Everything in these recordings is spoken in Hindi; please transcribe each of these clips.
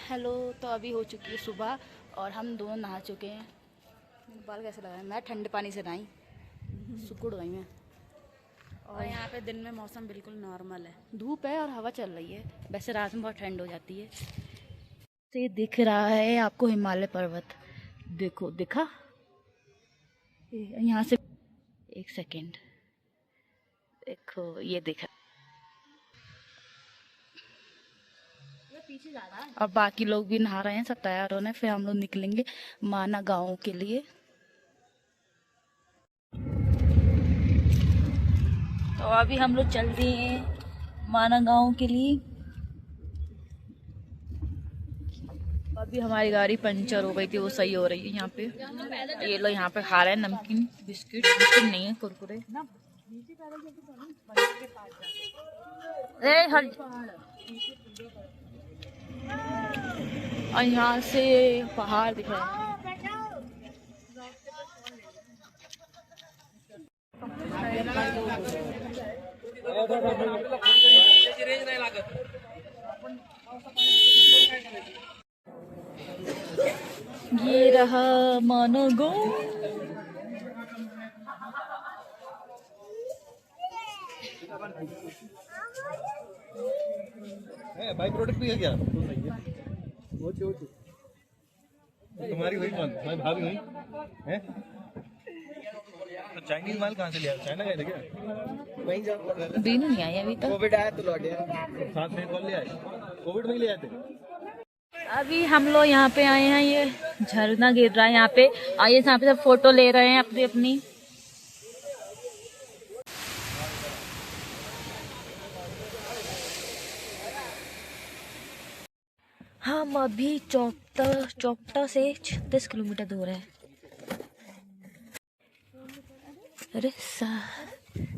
हेलो। तो अभी हो चुकी है सुबह और हम दोनों नहा चुके हैं। मेरे बाल कैसे लगा है? मैं ठंडे पानी से नहाई, सुकुड़ गई मैं। और यहाँ पे दिन में मौसम बिल्कुल नॉर्मल है, धूप है और हवा चल रही है। वैसे रात में बहुत ठंड हो जाती है। तो ये दिख रहा है आपको हिमालय पर्वत, देखो दिखा यहाँ से। एक सेकेंड, देखो ये दिखा। और बाकी लोग भी नहा रहे हैं, सब तैयार होने, फिर हम लोग निकलेंगे माना गाँव के लिए। तो अभी हम लोग चल दिए हैं माना गाँव के लिए। अभी हमारी गाड़ी पंचर हो गई थी, वो सही हो रही है यहाँ पे। ये लोग यहाँ पे खा रहे हैं नमकीन, बिस्किट नहीं है, कुरकुरे। और यहाँ से पहाड़ दिख रहा है। ये रहा माना गाँव। भाई प्रोडक्ट भी है क्या? तो सही है। वो तुम्हारी हुई कौन? तुम्हारी भाभी हुई हैं? तो चाइनीज माल कहाँ से लिया? चाइना गए थे क्या? वहीं जाओ। बीनू नहीं आई अभी तक। कोविड आया तो लौट गया। साथ में कौन ले आए? कोविड में ही ले आए थे। अभी हम लोग यहाँ पे आए हैं, ये झरना गिर रहा है यहाँ पे। आइए यहाँ पे सब फोटो ले रहे हैं अपनी अपनी। हम अभी चौपटा से 36 किलोमीटर दूर है। अरे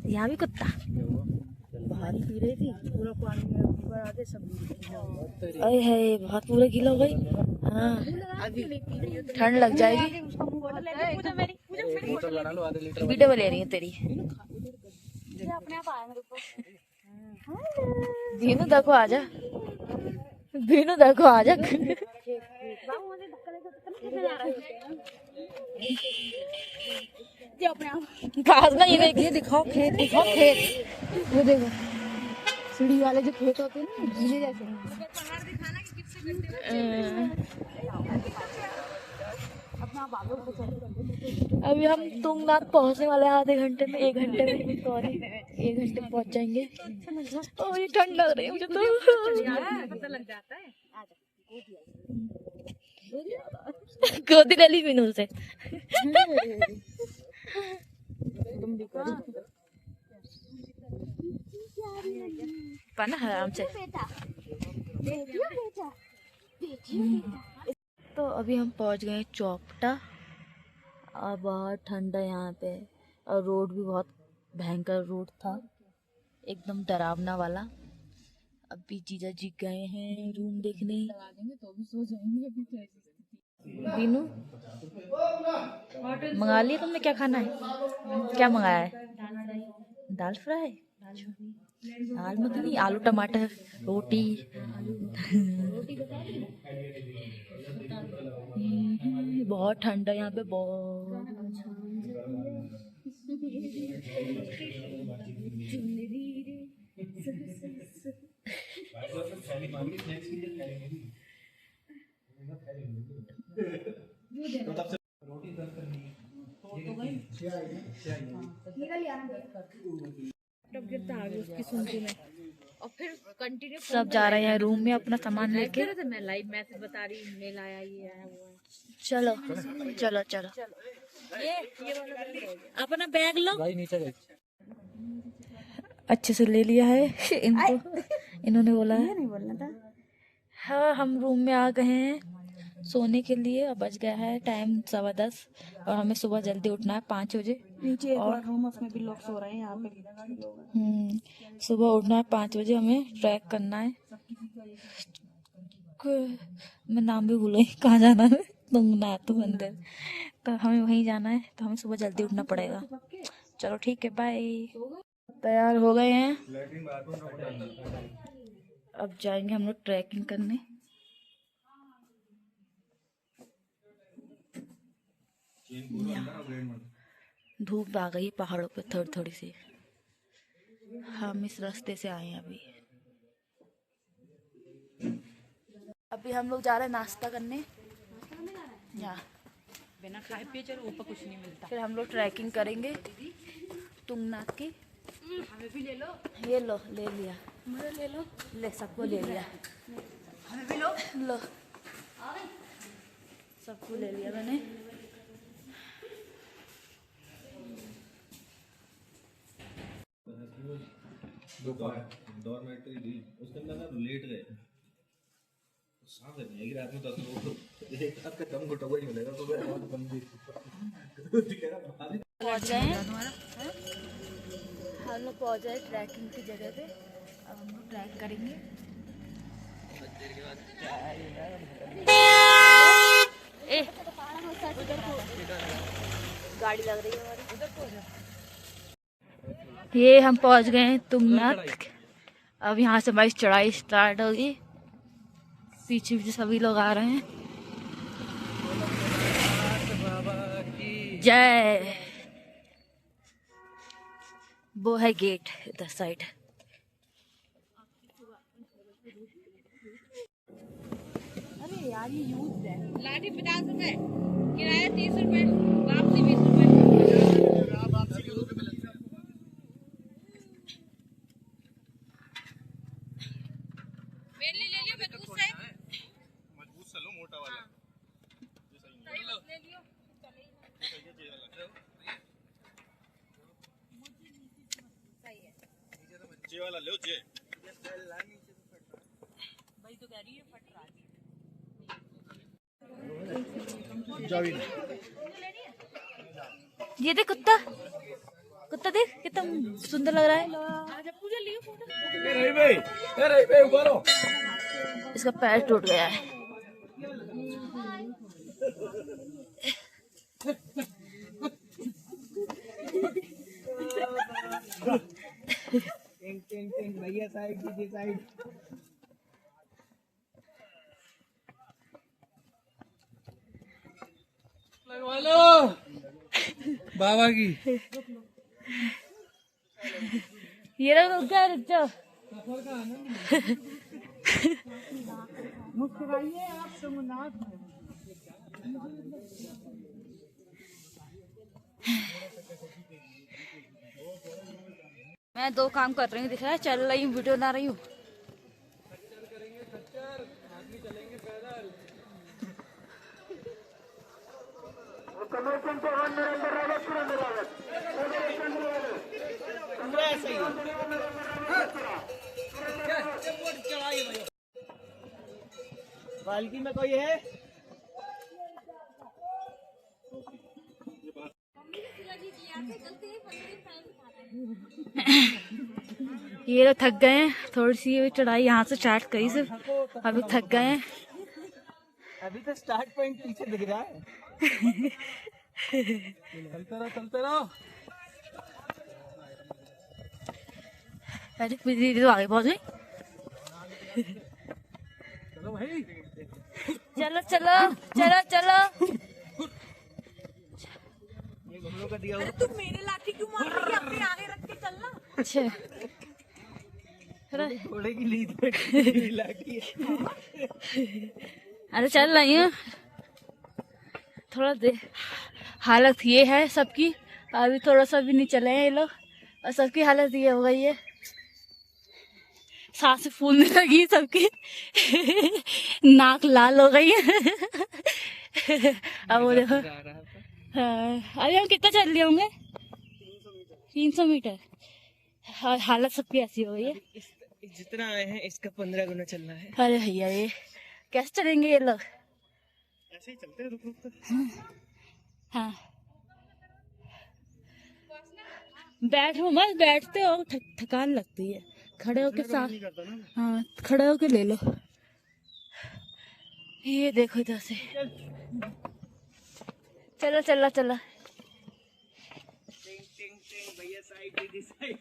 यहाँ भी कुत्ता बहुत पी रही थी, पूरा पानी में ऊपर आके सब। अरे है बहुत पूरा गीला हो गई। हाँ अभी ठंड लग जाएगी। वीडियो ले रही है तेरी। भीनू देखो आजा, भीनू देखो आजा। घास ना, ये देखिए, दिखाओ खेत, दिखाओ खेत। वो देखो सीढ़ी वाले जो खेत होते हैं ना, गीले जैसे। अभी हम तुंगनाथ पहुंचने वाले हैं आधे घंटे में, 1 घंटे में, सॉरी 1 घंटे में पहुंच जाएंगे। और ये ठंड लग रही है मुझे तो। पता लग जाता है। गोदी डाली मीनू से। पाना आराम से। तो अभी हम पहुंच गए चौपटा। और बहुत ठंड है यहाँ पे, और रोड भी बहुत भयंकर रोड था, एकदम डरावना वाला। अभी जीजा जी गए हैं रूम देखने। बीनू मंगा लिया तुमने? क्या खाना है? क्या मंगाया है? दाल फ्राई, दाल मखनी, आलू टमाटर, रोटी। बहुत ठंडा यहाँ पे, बहुत। उसकी सुनती में और फिर कंटिन्यू सब जा रहे हैं रूम में अपना सामान लेके। मैं लाइव मैच बता रही, मेल आया, ये आया, वो आया। चलो चलो चलो, ये वाला अपना बैग लो। भाई नीचे गए। अच्छे से ले लिया है इनको, इन्होंने बोला है। नहीं बोलना था। हाँ हम रूम में आ गए हैं सोने के लिए। अब बज गया है टाइम 10:15 और हमें सुबह जल्दी उठना है 5 बजे। नीचे एक और और रूम, उसमें भी लोग सो रहे हैं, यहाँ पे भी लोग हैं। सुबह उठना है 5 बजे, हमें ट्रैक करना है। मैं नाम भी भूल गई, कहाँ जाना है? तुंगनाथ मंदिर, तो हमें वहीं जाना है। तो हमें सुबह जल्दी उठना पड़ेगा। चलो ठीक है, बाय। तैयार हो गए हैं, अब जाएंगे हम लोग ट्रैकिंग करने। धूप आ गई पहाड़ों पे थोड़ी थोड़ी सी। हम इस रास्ते से आए हैं अभी। अभी हम लोग जा रहे हैं नाश्ता करने यहाँ। बिना खाए पिए चलो, ऊपर कुछ नहीं मिलता। फिर हम लोग ट्रैकिंग करेंगे तुंगनाथ की। हमें भी ले लो। ये लो, ले लिया, मुझे ले लो। ले सबको ले लिया। हमें भी लो। लो सबको ले लिया मैंने। डॉर्मेटरी ली, उसके अंदर ना लेट गए। सांस नहीं आएगी रात में, 10 लोग एक रात का दम घुटा हुआ ही मिलेगा सुबह। पहुंच गए हैं हम लोग, पहुंच गए ट्रैकिंग की जगह पे। अब हम लोग ट्रैक करेंगे। ए गाड़ी लग रही है हमारी। ये हम पहुंच गए हैं तुंगनाथ। अब यहाँ से हमारी चढ़ाई स्टार्ट होगी। पीछे पीछे सभी लोग आ रहे हैं। जय। वो है गेट इधर साइड। अरे यार ये यूज है। लाठी 50 रुपए, किराया 30 रुपए, वापसी 20 रुपए। मेरे लिए ले लियो मजबूत से। मजबूत सा लो, मोटा वाला। ले लियो। जे वाला लो, जे भाई तो कह रही है फट रहा है। ये देख कुत्ता, कुत्ता देख कितना सुंदर लग रहा है। इसका पैर टूट गया है। भैया साइड कीजिए, साइड। लगवा लो बाबा की। ये रुक जा, रुक जा। मुस्कुराइए आप तुंगनाथ में। मैं 2 काम कर रही हूँ, दिख रहा है, चल रही हूँ, वीडियो बना रही हूँ। पालकी में कोई है? ये लोग थक गए हैं, थोड़ी सी चढ़ाई यहाँ से स्टार्ट करी सिर्फ, अभी थक गए हैं। अभी तो स्टार्ट पॉइंट पीछे दिख रहा है। चलते रहो, चलते रहो। अरे दीदी तो आगे पहुंच गई। चलो भाई, चलो चलो चलो चलो। ये घुमलों का दिया हुआ। तुम मेरे लाठी क्यों मार रही है? अपने आगे रख के चलना। अच्छा घोड़े की लीद पे लाठी है। अरे चल रही हूँ, थोड़ा दे। हालत ये है सबकी, अभी थोड़ा सा भी नहीं चले हैं ये लोग, और सबकी हालत ये हो गई है, सांसें फूलने लगी सबकी। नाक लाल हो गई है। अब वो देखो। हाँ, अरे हम कितना चल लिए होंगे? 300 मीटर। हालत सबकी ऐसी हो गई है। जितना आए हैं इसका 15 गुना चलना है। अरे भैया ये कैसे चलेंगे ये लोग? ऐसे ही चलते हैं, रुक रुक कर। हाँ बैठो मत, बैठते हो थकान लगती है। खड़े होके साथ, हाँ खड़े होके ले लो। ये देखो इधर से। चलो चलो चलो। भैया साइड दीदी साइड।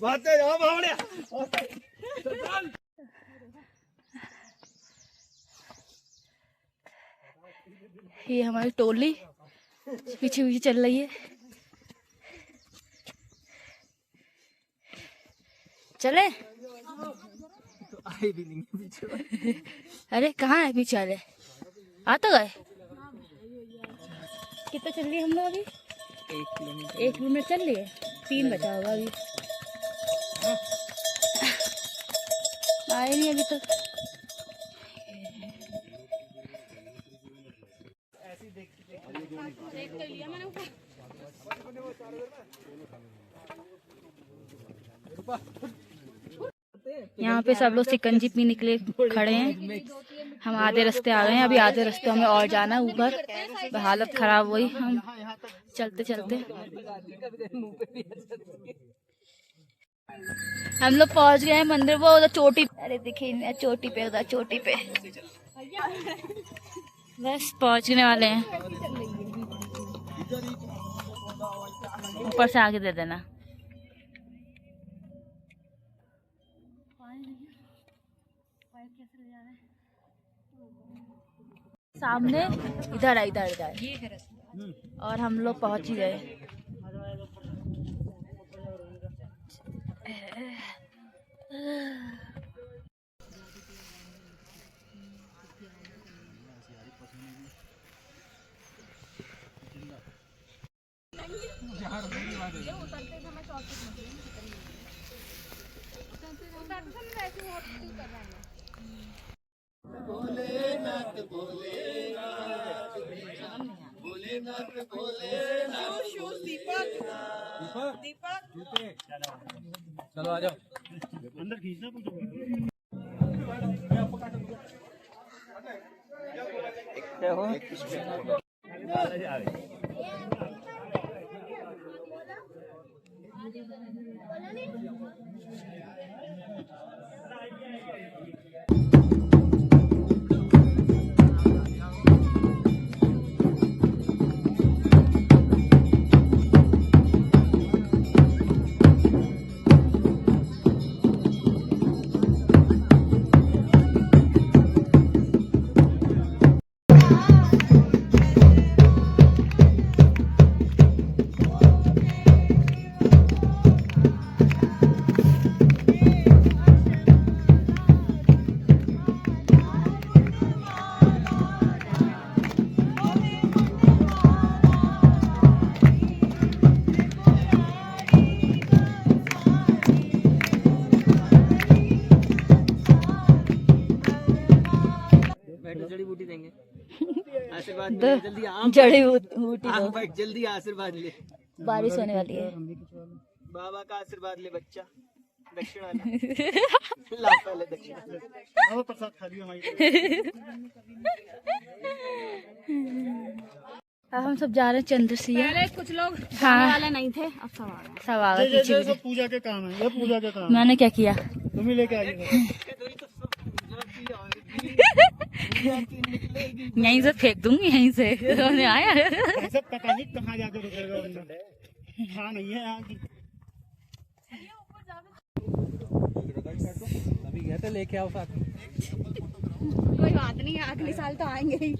बातें जाओ बावड़िया। ये हमारी टोली पीछे पीछे चल रही है। चले? तो आए भी नहीं पीछे। अरे कहाँ है पीछे वाले? आ तो गए। कितना चल रही है हम लोग अभी? 1 किलोमीटर चल रही है। 3 बचा होगा अभी। आए नहीं अभी तक। यहाँ पे सब लोग शिकंजी पीने के लिए खड़े हैं। हम आधे रास्ते आ गए हैं, अभी आधे रास्ते हमें और जाना है ऊपर। हालत खराब हुई हम चलते चलते। हम लोग पहुंच गए हैं मंदिर। वो उधर चोटी, अरे दिखे चोटी पे, उधर चोटी पे बस पहुंचने वाले हैं। ऊपर से आगे दे देना। सामने इधर है, इधर इधर। और हम लोग पहुंच ही गए। चलो आ जाओ अंदर खींचना कुछ। जड़ी बूटी देंगे। आशीर्वाद जल्दी जड़ी बूटी दो। भाई जल्दी आशीर्वाद ले। बारिश होने वाली है। बाबा का आशीर्वाद ले बच्चा। दक्षिणा ला पहले दक्षिणा। अब प्रसाद खा लियो हमारी। अब हम सब जा रहे हैं चंद्रसिया। पहले कुछ लोग हाँ वाले नहीं थे, अब सब आ गए। सब आ गए पीछे। सब पूजा के काम है, ये पूजा के काम। मैंने क्या किया? तुम ही लेके आइए। यहीं से फेंक दूंगी, यहीं से आया। ऐसा पता नहीं कहाँ जाकर रुकेगा। हाँ नहीं है यहाँ की। अभी गया था लेके आओ साथ। कोई बात नहीं, अगले साल तो आएंगे ही।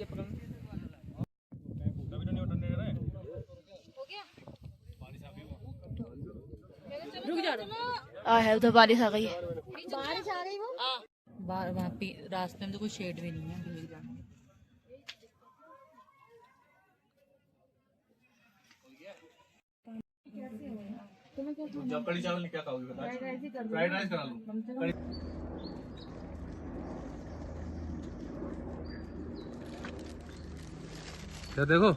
रुक जा है उधर बारिश आ गई है। बारिश आ गई वो। वहाँ पे रास्ते में तो कोई शेड भी नहीं है। जब कड़ी चावल क्या खाओगे बताओ? फ्राइड राइस करा लूं। क्या देखो